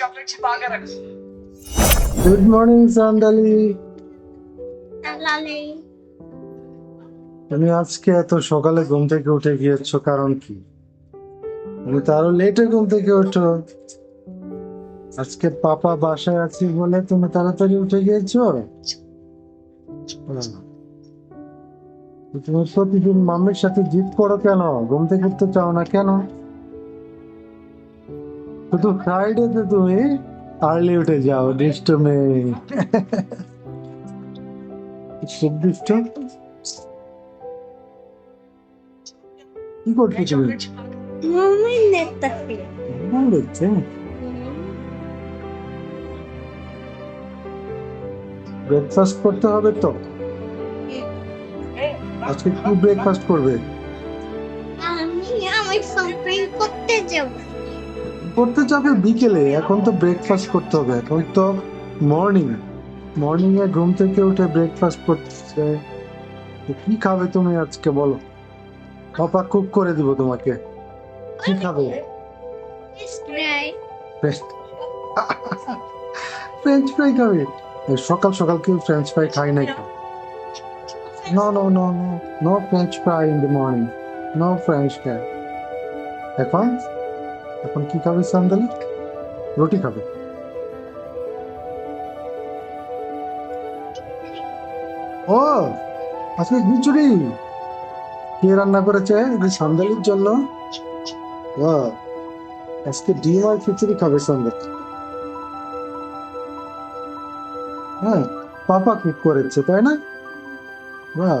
Chocolate छिपा के रख। Good morning সান্দালি। লালি তুমি আজকে এত সকালে ঘুম থেকে উঠে গিয়েছো, কারণ কি? তুমি তো আরো লেটে ঘুম থেকে ওঠো। আজকে পাপা বাসায় আছি বলে তুমি তাড়াতাড়ি উঠে গিয়েছো। তুমি প্রতিদিন মাম্মির সাথে জিদ করো কেন? ঘুম থেকে উঠতে চাও না কেন? শুধু ফ্রাইডেতে তুমি আর্লি উঠে যাও, দুষ্ট মেয়ে। খুব দুষ্ট। কি করছো তুমি? चॉकलेट छिपा के মমি নেতাকে ঘুম দেখছে। ব্রেকফাস্ট করতে হবে তো। আজকে কি ব্রেকফাস্ট করবে? আমি আমার শপিং করতে যাব। করতে যাবে বিকেলে, এখন তো ব্রেকফাস্ট করতে হবে। এখন তো মর্নিং মর্নিং এ ঘুম থেকে উঠে ব্রেকফাস্ট করতে। তো কি খাবে তুমি আজকে বলো? পাপা কুক করে দিব তোমাকে। কি খাবে? স্প্রাই ফ্রেঞ্চ ফ্রাই খাবে? এই সকাল সকাল কেউ ফ্রেঞ্চ ফ্রাই খায় নাকি? No no no no no french fry in the morning, no french fry. এখন এখন কি খাবে সান্দালি? রুটি খাবে? ও, আজকে খিচুড়ি কে রান্না করেছে? এই সান্দালির জন্য। বাহ, আজকে ডিম আর খিচুড়ি খাবে সান্দালি। হ্যাঁ, পাপা কুক করেছে তাই না? বাহ।